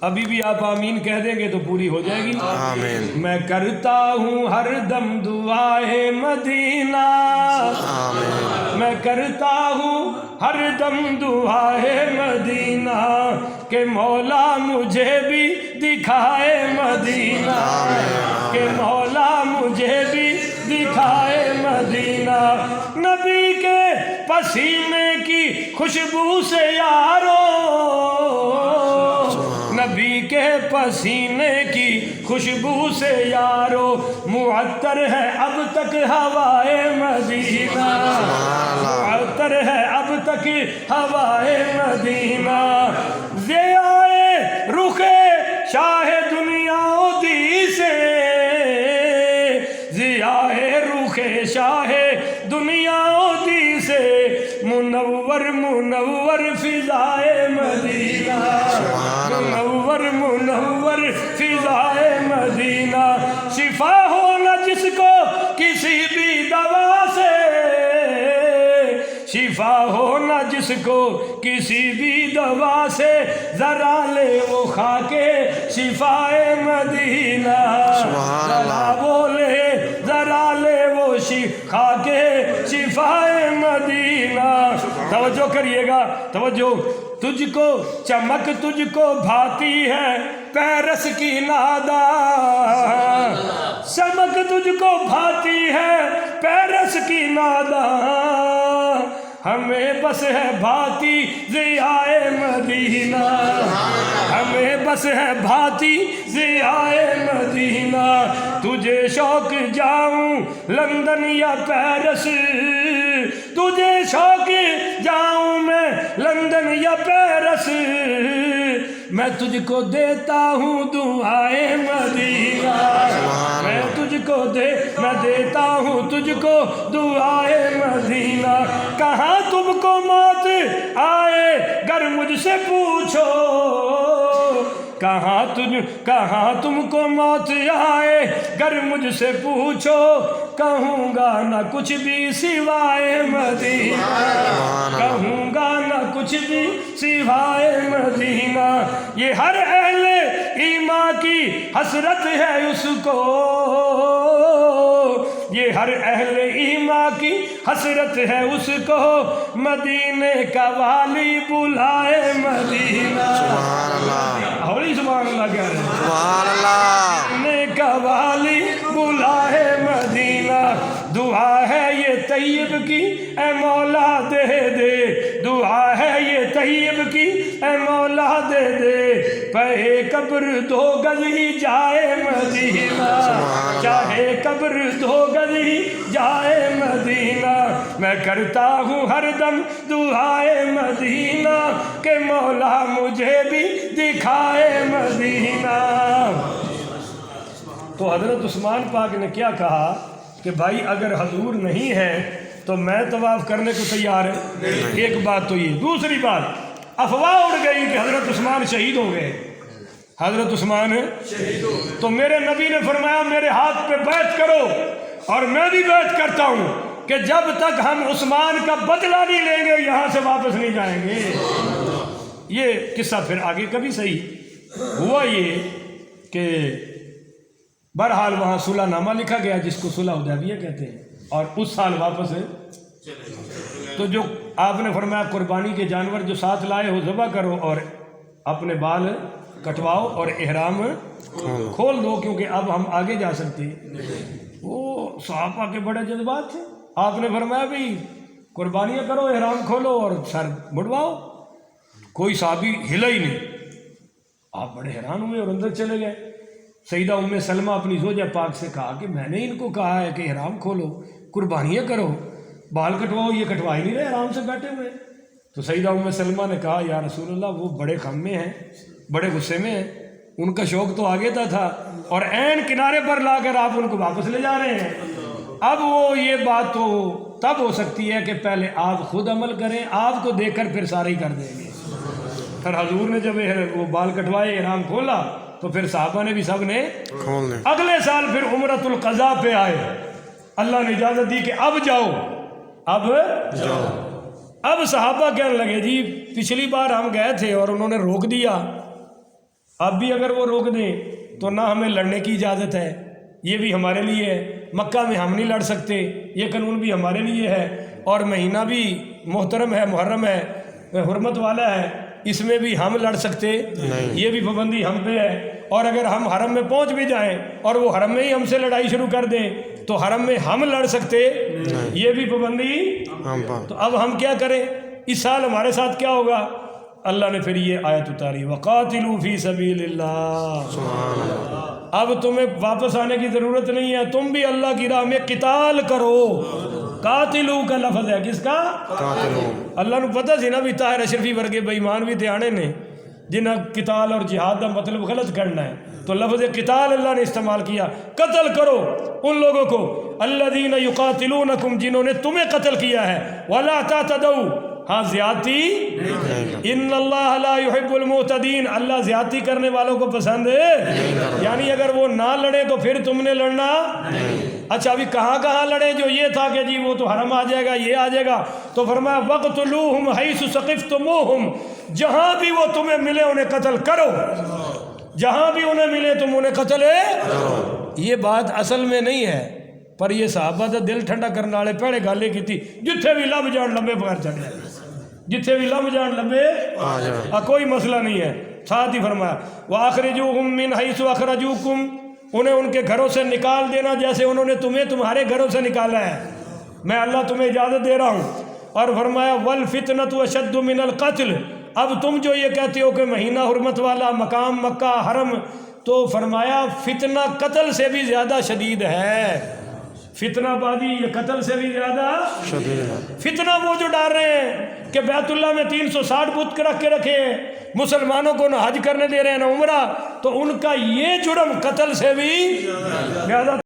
ابھی بھی آپ آمین کہہ دیں گے تو پوری ہو جائے گی. آمین. میں کرتا ہوں ہر دم دعائے مدینہ. آمین. میں کرتا ہوں ہر دم دعائے مدینہ کہ مولا مجھے بھی دکھائے مدینہ. کہ مولا مجھے بھی دکھائے مدینہ. نبی کے پسینے کی خوشبو سے یارو، نبی کے پسینے کی خوشبو سے یارو معطر ہے اب تک ہوائے مدینہ. معطر ہے اب تک ہوائے مدینہ. ضیائے رخ شاہ دنیا دی سے، ضیائے رخ شاہ دنیا دی سے منور منور فضائے مدینہ. منور منور فضائے مدینہ. شفا ہو نہ جس کو کسی بھی دوا سے، شفا ہو نہ جس کو کسی بھی دوا سے ذرا لے وہ کھا کے شفائے مدینہ. ذرا بولے ذرا لے وہ کھا کے شفائے مدینہ. توجہ کریے گا، توجہ. تجھ کو چمک تجھ کو بھاتی ہے پیرس کی نادا، چمک تجھ کو بھاتی ہے پیرس کی نادا. ہمیں بس ہے بھاتی ضیائے مدینہ، ہمیں بس ہے بھاتی ضیائے مدینہ. تجھے شوق جاؤں لندن یا پیرس، تجھے شوق جاؤں میں لندن یا پیرس، میں تجھ کو دیتا ہوں دعائے مدینہ. میں تجھ کو میں دیتا ہوں تجھ کو دعائے مدینہ. کہاں تم کو موت آئے گر مجھ سے پوچھو، کہاں تم کو موت آئے گر مجھ سے پوچھو، کہوں گا نہ کچھ بھی سوائے مدینہ. کہوں گا نہ کچھ بھی سوائے مدینہ. یہ ہر اہل ایمان کی حسرت ہے اس کو، یہ ہر اہل ایمان کی حسرت ہے اس کو، مدینے کا والی بلائے مدینہ. ہولی سبحان اللہ کہہ رہے ہیں. سبحان اللہ. مدینے کا والی بلائے مدینہ. دعا ہے یہ طیب کی اے مولا دے دے، دعا ہے یہ طیب کی اے مولا دے دے. پہ قبر 2 گز ہی جائے مدینہ، چاہے قبر 2 گز ہی جائے مدینہ. میں کرتا ہوں ہر دم دعائے مدینہ کہ مولا مجھے بھی دکھائے مدینہ. تو حضرت عثمان پاک نے کیا کہا کہ بھائی اگر حضور نہیں ہے تو میں طواف کرنے کو تیار ہے. ایک بات تو یہ. دوسری بات، افواہ اڑ گئی کہ حضرت عثمان شہید ہو گئے. حضرت عثمان تو میرے نبی نے فرمایا میرے ہاتھ پہ بیعت کرو، اور میں بھی بیعت کرتا ہوں کہ جب تک ہم عثمان کا بدلہ نہیں لیں گے یہاں سے واپس نہیں جائیں گے. یہ قصہ پھر آگے کبھی صحیح ہوا یہ کہ بہرحال وہاں صلح نامہ لکھا گیا جس کو صلح حدیبیہ کہتے ہیں، اور اس سال واپس تو جو آپ نے فرمایا قربانی کے جانور جو ساتھ لائے ہو ذبح کرو اور اپنے بال کٹواؤ اور احرام کھول دو کیونکہ اب ہم آگے جا سکتے ہیں. وہ صحابہ کے بڑے جذبات تھے. آپ نے فرمایا بھی قربانیاں کرو، احرام کھولو اور سر مڑواؤ. کوئی صحابی ہلا ہی نہیں. آپ بڑے حیران ہوئے اور اندر چلے گئے. سیدہ ام سلمہ اپنی زوجہ پاک سے کہا کہ میں نے ان کو کہا ہے کہ احرام کھولو، قربانیاں کرو، بال کٹواؤ، یہ کٹوا ہی نہیں رہے، آرام سے بیٹھے ہوئے. تو سیدہ ام سلمہ نے کہا یا رسول اللہ وہ بڑے غم میں ہیں، بڑے غصے میں ہیں، ان کا شوق تو آگے تھا اور عین کنارے پر لا کر آپ ان کو واپس لے جا رہے ہیں. اب وہ یہ بات تو تب ہو سکتی ہے کہ پہلے آپ خود عمل کریں، آپ کو دیکھ کر پھر سارے ہی کر دیں گے. پھر حضور نے جب وہ بال کٹوائے، احرام کھولا، تو پھر صحابہ نے بھی سب نے اگلے سال پھر عمرۃ القضاء پہ آئے. اللہ نے اجازت دی کہ اب جاؤ، اب جاؤ. اب صحابہ کہنے لگے جی پچھلی بار ہم گئے تھے اور انہوں نے روک دیا، اب بھی اگر وہ روک دیں تو نہ ہمیں لڑنے کی اجازت ہے، یہ بھی ہمارے لیے ہے، مکہ میں ہم نہیں لڑ سکتے، یہ قانون بھی ہمارے لیے ہے، اور مہینہ بھی محترم ہے، محرم ہے، حرمت والا ہے، اس میں بھی ہم لڑ سکتے، یہ بھی پابندی ہم پہ ہے۔ اور اگر ہم حرم میں پہنچ بھی جائیں اور وہ حرم میں ہی ہم سے لڑائی شروع کر دیں تو حرم میں ہم لڑ سکتے، یہ بھی پابندی۔ تو اب ہم کیا کریں؟ اس سال ہمارے ساتھ کیا ہوگا؟ اللہ نے پھر یہ آیت اتاری، وَقَاتِلُوا فِي سَبِيلِ اللَّهِ، اب تمہیں واپس آنے کی ضرورت نہیں ہے، تم بھی اللہ کی راہ میں قتال کرو۔ قاتلو کا لفظ ہے، کس کا؟ اللہ نے پتہ سی نا بھی طاہر اشرفی ورگے بے ایمان بھی تے آنے نے جنہیں قتال اور جہاد کا مطلب غلط کرنا ہے، تو لفظ قتال اللہ نے استعمال کیا، قتل کرو ان لوگوں کو الذین یقاتلونکم، جنہوں نے تمہیں قتل کیا ہے، ولا تعتدوا، ہاں زیادتی، ان اللہ لا یحب المعتدین، اللہ زیادتی کرنے والوں کو پسند ہے، یعنی اگر وہ نہ لڑے تو پھر تم نے لڑنا۔ اچھا ابھی کہاں لڑے؟ جو یہ تھا کہ جی وہ تو حرم آ جائے گا، یہ آ جائے گا، تو فرمایا وَقْتُلُوهُمْ حَيْثُ ثَقِفْتُمُوهُمْ، جہاں بھی وہ تمہیں ملے انہیں قتل کرو، جہاں بھی انہیں ملے تم انہیں قتل ہے۔ یہ بات اصل میں نہیں ہے، پر یہ صحابہ دا دل ٹھنڈا کرنے والے پہلے گالے کی تھی، جتھے بھی لب جان لمبے بغیر چڑھ جائے، جتھے بھی لب جان لمبے، کوئی مسئلہ نہیں ہے۔ ساتھ ہی فرمایا وَأَخْرِجُوهُمْ مِنْ حَيْثُ أَخْرَجُوكُمْ، انہیں ان کے گھروں سے نکال دینا جیسے انہوں نے تمہیں تمہارے گھروں سے نکالا ہے، میں اللہ تمہیں اجازت دے رہا ہوں۔ اور فرمایا وَالْفِتْنَةُ أَشَدُّ مِنَ الْقَتْلِ، اب تم جو یہ کہتے ہو کہ مہینہ حرمت والا، مقام مکہ، حرم، تو فرمایا فتنہ قتل سے بھی زیادہ شدید ہے، فتنہ بازی یہ قتل سے بھی زیادہ فتنہ۔ وہ جو ڈال رہے ہیں کہ بیت اللہ میں 360 بت رکھ کے رکھے ہیں، مسلمانوں کو نہ حج کرنے دے رہے ہیں نہ عمرہ، تو ان کا یہ جرم قتل سے بھی زیادہ